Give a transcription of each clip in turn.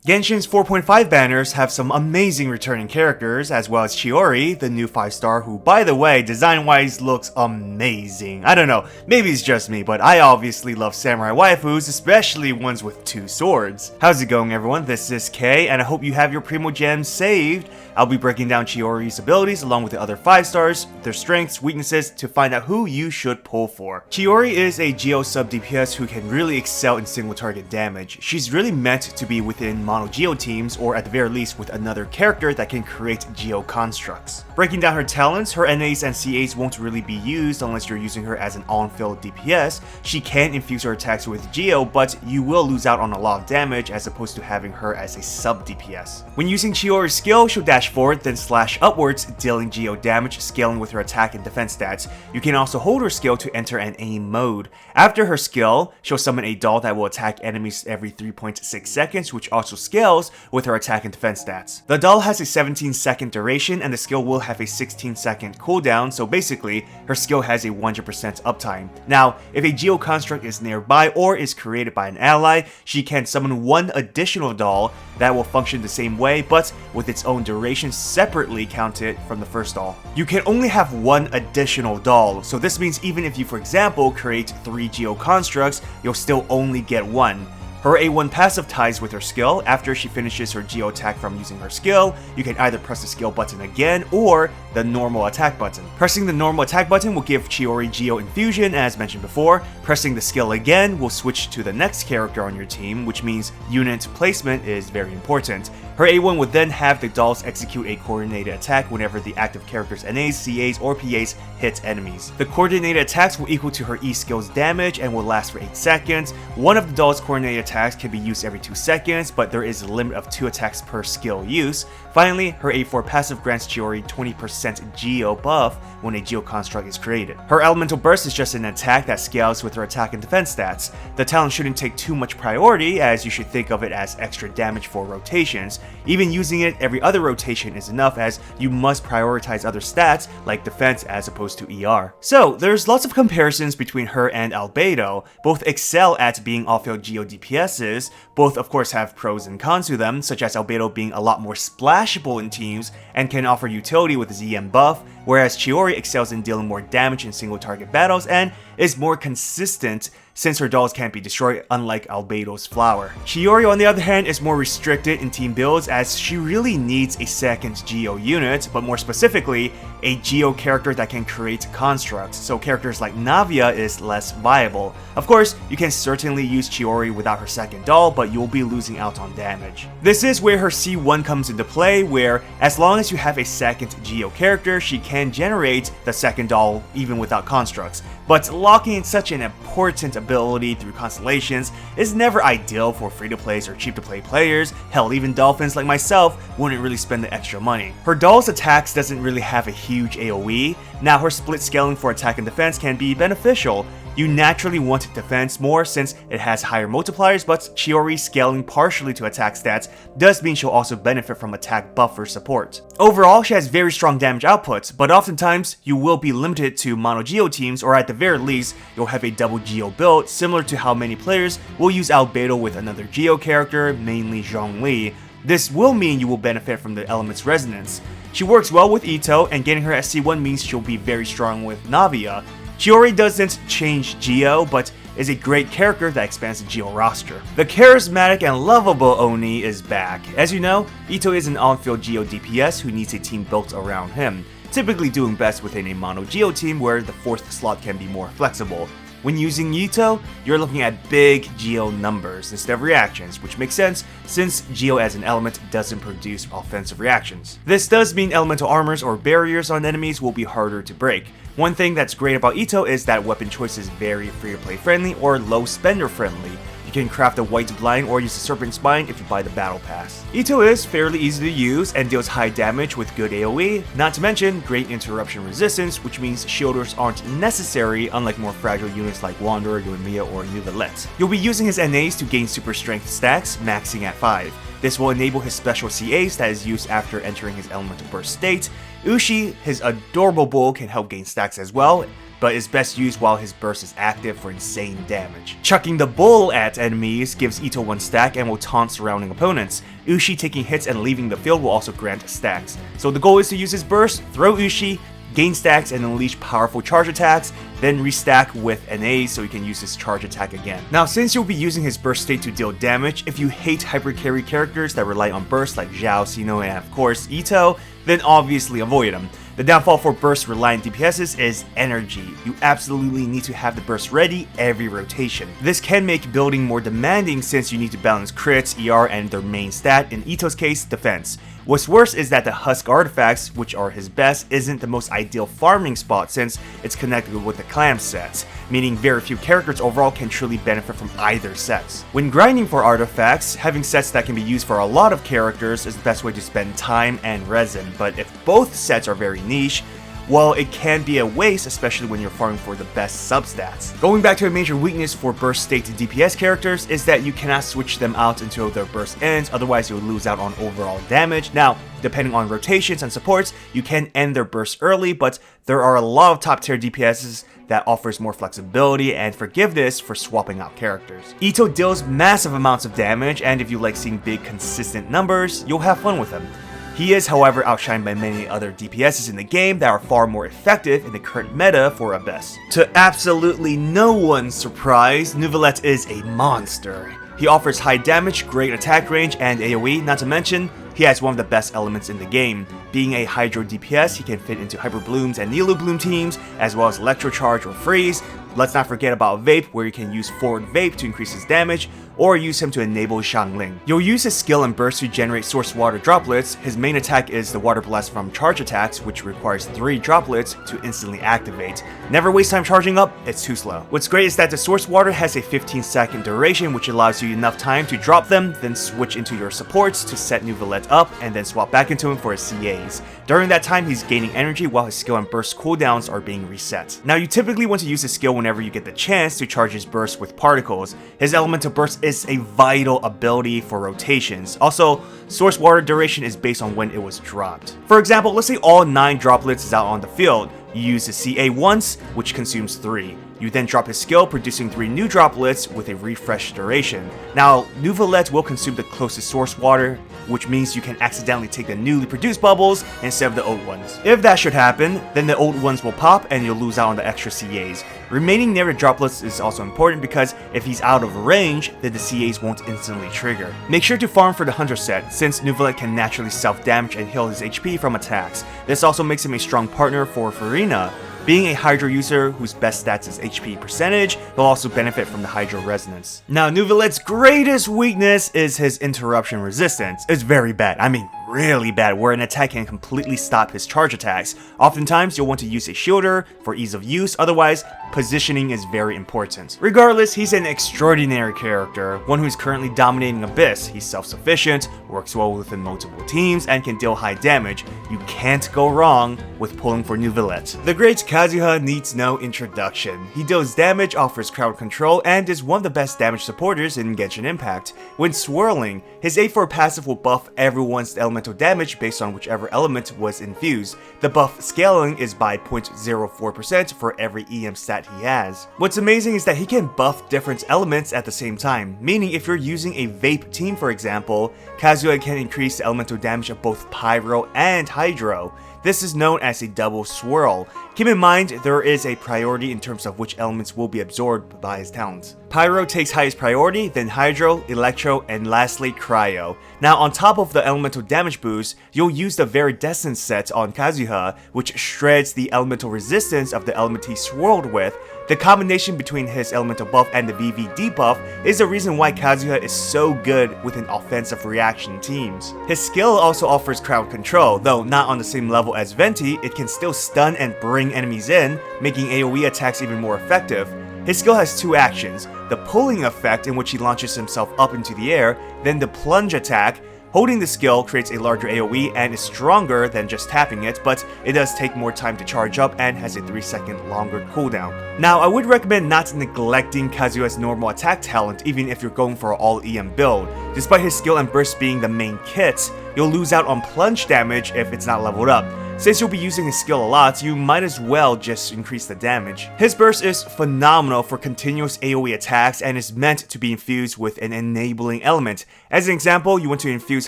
Genshin's 4.5 banners have some amazing returning characters, as well as Chiori, the new 5-star who, by the way, design-wise looks amazing. I don't know, maybe it's just me, but I obviously love samurai waifus, especially ones with 2 swords. How's it going, everyone? This is Kay, and I hope you have your Primo Gems saved. I'll be breaking down Chiori's abilities along with the other 5-stars, their strengths, weaknesses, to find out who you should pull for. Chiori is a Geo sub DPS who can really excel in single target damage. She's really meant to be within mono Geo teams, or at the very least with another character that can create Geo constructs. Breaking down her talents, her NAs and CAs won't really be used unless you're using her as an on-field DPS. She can infuse her attacks with Geo, but you will lose out on a lot of damage as opposed to having her as a sub DPS. When using Chiori's skill, she'll dash forward then slash upwards, dealing Geo damage, scaling with her attack and defense stats. You can also hold her skill to enter an aim mode. After her skill, she'll summon a doll that will attack enemies every 3.6 seconds, which also scales with her attack and defense stats. The doll has a 17-second duration and the skill will have a 16-second cooldown, so basically, her skill has a 100% uptime. Now, if a Geo construct is nearby or is created by an ally, she can summon one additional doll that will function the same way, but with its own duration separately counted from the first doll. You can only have one additional doll, so this means even if you, for example, create 3 Geo constructs, you'll still only get one. Her A1 passive ties with her skill. After she finishes her Geo attack from using her skill, you can either press the skill button again or the normal attack button. Pressing the normal attack button will give Chiori Geo infusion as mentioned before. Pressing the skill again will switch to the next character on your team, which means unit placement is very important. Her A1 would then have the dolls execute a coordinated attack whenever the active character's NAs, CAs, or PAs hit enemies. The coordinated attacks will equal to her E skill's damage and will last for 8 seconds. One of the doll's coordinated attacks can be used every 2 seconds, but there is a limit of 2 attacks per skill use. Finally, her A4 passive grants Chiori 20% Geo buff when a Geo construct is created. Her elemental burst is just an attack that scales with her attack and defense stats. The talent shouldn't take too much priority, as you should think of it as extra damage for rotations. Even using it every other rotation is enough, as you must prioritize other stats like defense as opposed to ER. So there's lots of comparisons between her and Albedo. Both excel at being off-field Geo DPSs. Both of course have pros and cons to them, such as Albedo being a lot more splashable in teams and can offer utility with ZM buff, whereas Chiori excels in dealing more damage in single target battles and is more consistent since her dolls can't be destroyed, unlike Albedo's flower. Chiori, on the other hand, is more restricted in team builds as she really needs a second Geo unit, but more specifically, a Geo character that can create constructs, so characters like Navia is less viable. Of course, you can certainly use Chiori without her second doll, but you'll be losing out on damage. This is where her C1 comes into play, where as long as you have a second Geo character, she can generate the second doll even without constructs. But locking in such an important ability through constellations is never ideal for free-to-plays or cheap-to-play players. Hell, even dolphins like myself wouldn't really spend the extra money. Her doll's attacks doesn't really have a huge AoE. Now her split scaling for attack and defense can be beneficial. You naturally want defense more since it has higher multipliers, but Chiori scaling partially to attack stats does mean she'll also benefit from attack buffer support. Overall, she has very strong damage output, but oftentimes you will be limited to mono Geo teams, or at the very least, you'll have a double Geo build, similar to how many players will use Albedo with another Geo character, mainly Zhongli. This will mean you will benefit from the element's resonance. She works well with Itto, and getting her SC1 means she'll be very strong with Navia. Chiori doesn't change Geo, but is a great character that expands the Geo roster. The charismatic and lovable Oni is back. As you know, Itto is an on-field Geo DPS who needs a team built around him, typically doing best within a mono Geo team where the 4th slot can be more flexible. When using Itto, you're looking at big Geo numbers instead of reactions, which makes sense since Geo as an element doesn't produce offensive reactions. This does mean elemental armors or barriers on enemies will be harder to break. One thing that's great about Itto is that weapon choice is very free-to-play friendly or low spender friendly. You can craft a white blind or use a serpent spine if you buy the battle pass. Itto is fairly easy to use and deals high damage with good AoE, not to mention great interruption resistance, which means shielders aren't necessary unlike more fragile units like Wanderer, Yoimiya, or Neuvillette. You'll be using his NAs to gain super strength stacks, maxing at 5. This will enable his special CAs that is used after entering his elemental burst state. Ushi, his adorable bull, can help gain stacks as well. but is best used while his burst is active for insane damage. Chucking the bull at enemies gives Itto 1 stack and will taunt surrounding opponents. Ushi taking hits and leaving the field will also grant stacks. So the goal is to use his burst, throw Ushi, gain stacks and unleash powerful charge attacks, then restack with an A so you can use his charge attack again. Now since you'll be using his burst state to deal damage, if you hate hyper carry characters that rely on burst like Xiao, Sinnoh, and of course Itto, then obviously avoid them. The downfall for burst reliant DPSs is energy. You absolutely need to have the burst ready every rotation. This can make building more demanding since you need to balance crits, ER, and their main stat, in Itto's case, defense. What's worse is that the Husk artifacts, which are his best, isn't the most ideal farming spot since it's connected with the clam sets, meaning very few characters overall can truly benefit from either sets. When grinding for artifacts, having sets that can be used for a lot of characters is the best way to spend time and resin, but if both sets are very niche, well, it can be a waste, especially when you're farming for the best substats. Going back to a major weakness for burst state DPS characters is that you cannot switch them out until their burst ends, otherwise you'll lose out on overall damage. Now, depending on rotations and supports, you can end their burst early, but there are a lot of top tier DPSs that offers more flexibility and forgiveness for swapping out characters. Itto deals massive amounts of damage, and if you like seeing big consistent numbers, you'll have fun with him. He is, however, outshined by many other DPSs in the game that are far more effective in the current meta for a best. To absolutely no one's surprise, Neuvillette is a monster. He offers high damage, great attack range, and AoE, not to mention, he has one of the best elements in the game. Being a Hydro DPS, he can fit into Hyper Blooms and Nilo Bloom teams, as well as Electro Charge or Freeze. Let's not forget about Vape, where you can use Forward Vape to increase his damage, or use him to enable Xiangling. You'll use his skill and burst to generate source water droplets. His main attack is the Water Blast from charge attacks, which requires 3 droplets to instantly activate. Never waste time charging up, it's too slow. What's great is that the source water has a 15-second duration, which allows you enough time to drop them, then switch into your supports to set Neuvillette up, and then swap back into him for his CAs. During that time, he's gaining energy while his skill and burst cooldowns are being reset. Now, you typically want to use his skill whenever you get the chance to charge his burst with particles. His elemental burst is a vital ability for rotations. Also, source water duration is based on when it was dropped. For example, let's say all 9 droplets is out on the field. You use his CA once, which consumes 3. You then drop his skill, producing 3 new droplets with a refresh duration. Now, Neuvillette will consume the closest source water, which means you can accidentally take the newly produced bubbles instead of the old ones. If that should happen, then the old ones will pop and you'll lose out on the extra CAs. Remaining near the droplets is also important because if he's out of range, then the CAs won't instantly trigger. Make sure to farm for the Hunter set, since Neuvillette can naturally self-damage and heal his HP from attacks. This also makes him a strong partner for Furina. Being a Hydro user whose best stats is HP percentage, he'll also benefit from the Hydro resonance. Now, Neuvillette's greatest weakness is his interruption resistance. It's very bad, I mean really bad, where an attack can completely stop his charge attacks. Oftentimes, you'll want to use a shielder for ease of use, otherwise, positioning is very important. Regardless, he's an extraordinary character, one who's currently dominating Abyss. He's self-sufficient, works well within multiple teams, and can deal high damage. You can't go wrong with pulling for Neuvillette. The great Kazuha needs no introduction. He deals damage, offers crowd control, and is one of the best damage supporters in Genshin Impact. When swirling, his A4 passive will buff everyone's elemental damage based on whichever element was infused. The buff scaling is by 0.04% for every EM stat he has. What's amazing is that he can buff different elements at the same time, meaning if you're using a Vape team for example, Kazuha can increase the elemental damage of both Pyro and Hydro. This is known as a double swirl. Keep in mind, there is a priority in terms of which elements will be absorbed by his talents. Pyro takes highest priority, then Hydro, Electro, and lastly Cryo. Now on top of the elemental damage boost, you'll use the Viridescent set on Kazuha, which shreds the elemental resistance of the element he swirled with. The combination between his elemental buff and the VV debuff is the reason why Kazuha is so good within offensive reaction teams. His skill also offers crowd control, though not on the same level as Venti. It can still stun and bring enemies in, making AoE attacks even more effective. His skill has 2 actions, the pulling effect in which he launches himself up into the air, then the plunge attack. Holding the skill creates a larger AoE and is stronger than just tapping it, but it does take more time to charge up and has a 3-second longer cooldown. Now, I would recommend not neglecting Kazuha's normal attack talent even if you're going for an all-EM build. Despite his skill and burst being the main kits, you'll lose out on plunge damage if it's not leveled up. Since you'll be using his skill a lot, you might as well just increase the damage. His burst is phenomenal for continuous AoE attacks and is meant to be infused with an enabling element. As an example, you want to infuse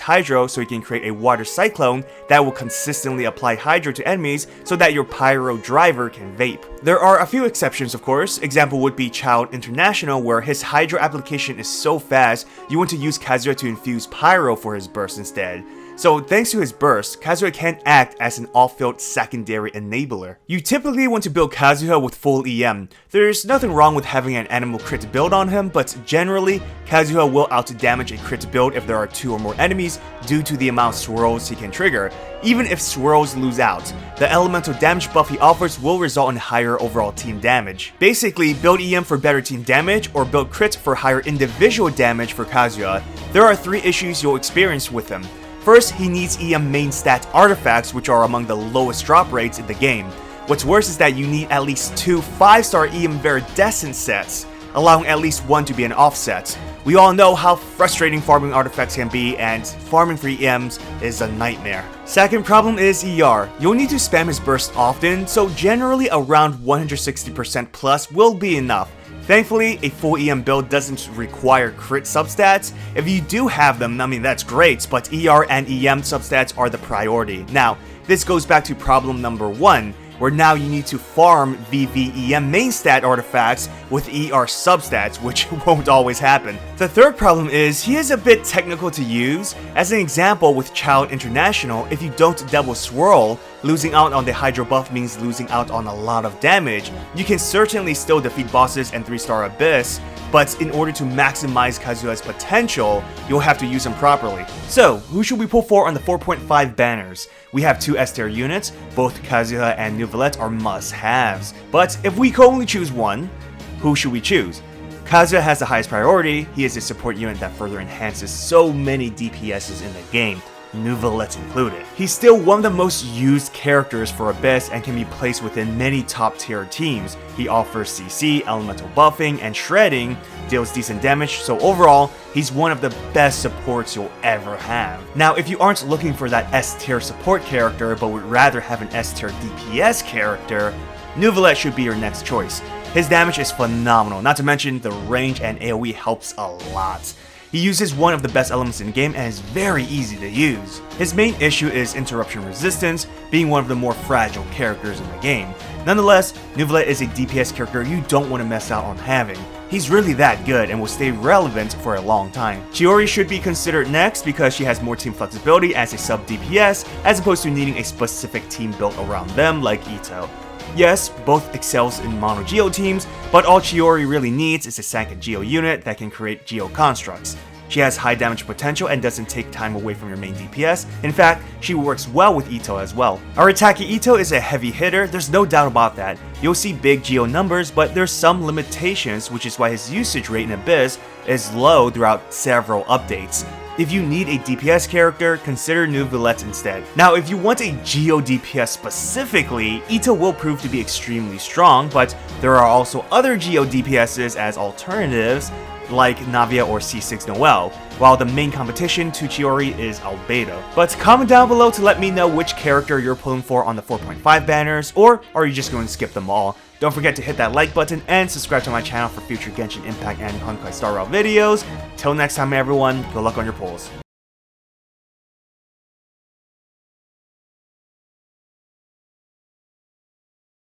Hydro so you can create a water cyclone that will consistently apply Hydro to enemies so that your Pyro driver can vape. There are a few exceptions, of course. Example would be Child International, where his Hydro application is so fast, you want to use Kazuha to infuse Pyro for his burst instead. So thanks to his burst, Kazuha can act as an off-field secondary enabler. You typically want to build Kazuha with full EM. There's nothing wrong with having an animal crit build on him, but generally, Kazuha will out-damage a crit build if there are 2 or more enemies due to the amount of swirls he can trigger. Even if swirls lose out, the elemental damage buff he offers will result in higher overall team damage. Basically, build EM for better team damage or build crit for higher individual damage for Kazuha. There are 3 issues you'll experience with him. First, he needs EM main stat artifacts, which are among the lowest drop rates in the game. What's worse is that you need at least 2 5-star EM Viridescent sets, allowing at least 1 to be an offset. We all know how frustrating farming artifacts can be, and farming for EMs is a nightmare. Second problem is ER. You'll need to spam his burst often, so generally around 160% plus will be enough. Thankfully, a full EM build doesn't require crit substats. If you do have them, I mean that's great, but ER and EM substats are the priority. Now, this goes back to problem number 1, where now you need to farm VVEM main stat artifacts with ER substats, which won't always happen. The third problem is, he is a bit technical to use. As an example, with Child International, if you don't double swirl, losing out on the Hydro buff means losing out on a lot of damage. You can certainly still defeat bosses and 3-star Abyss, but in order to maximize Kazuha's potential, you'll have to use him properly. So, who should we pull for on the 4.5 banners? We have 2 S-tier units, both Kazuha and Neuvillette are must-haves. But if we can only choose one, who should we choose? Kazuha has the highest priority. He is a support unit that further enhances so many DPSs in the game, Neuvillette included. He's still one of the most used characters for Abyss and can be placed within many top tier teams. He offers CC, elemental buffing, and shredding, deals decent damage, so overall, he's one of the best supports you'll ever have. Now, if you aren't looking for that S tier support character but would rather have an S tier DPS character, Neuvillette should be your next choice. His damage is phenomenal, not to mention the range and AoE helps a lot. He uses one of the best elements in the game and is very easy to use. His main issue is interruption resistance, being one of the more fragile characters in the game. Nonetheless, Neuvillette is a DPS character you don't want to miss out on having. He's really that good and will stay relevant for a long time. Chiori should be considered next because she has more team flexibility as a sub DPS as opposed to needing a specific team built around them like Itto. Yes, both excels in mono Geo teams, but all Chiori really needs is a second Geo unit that can create Geo constructs. She has high damage potential and doesn't take time away from your main DPS. In fact, she works well with Itto as well. Arataki Itto is a heavy hitter, there's no doubt about that. You'll see big Geo numbers, but there's some limitations, which is why his usage rate in Abyss is low throughout several updates. If you need a DPS character, consider Neuvillette instead. Now, if you want a Geo DPS specifically, Itto will prove to be extremely strong, but there are also other Geo DPSs as alternatives, like Navia or C6 Noel, while the main competition to Chiori is Albedo. But comment down below to let me know which character you're pulling for on the 4.5 banners, or are you just going to skip them all? Don't forget to hit that like button and subscribe to my channel for future Genshin Impact and Honkai Star Rail videos. Till next time everyone, good luck on your pulls.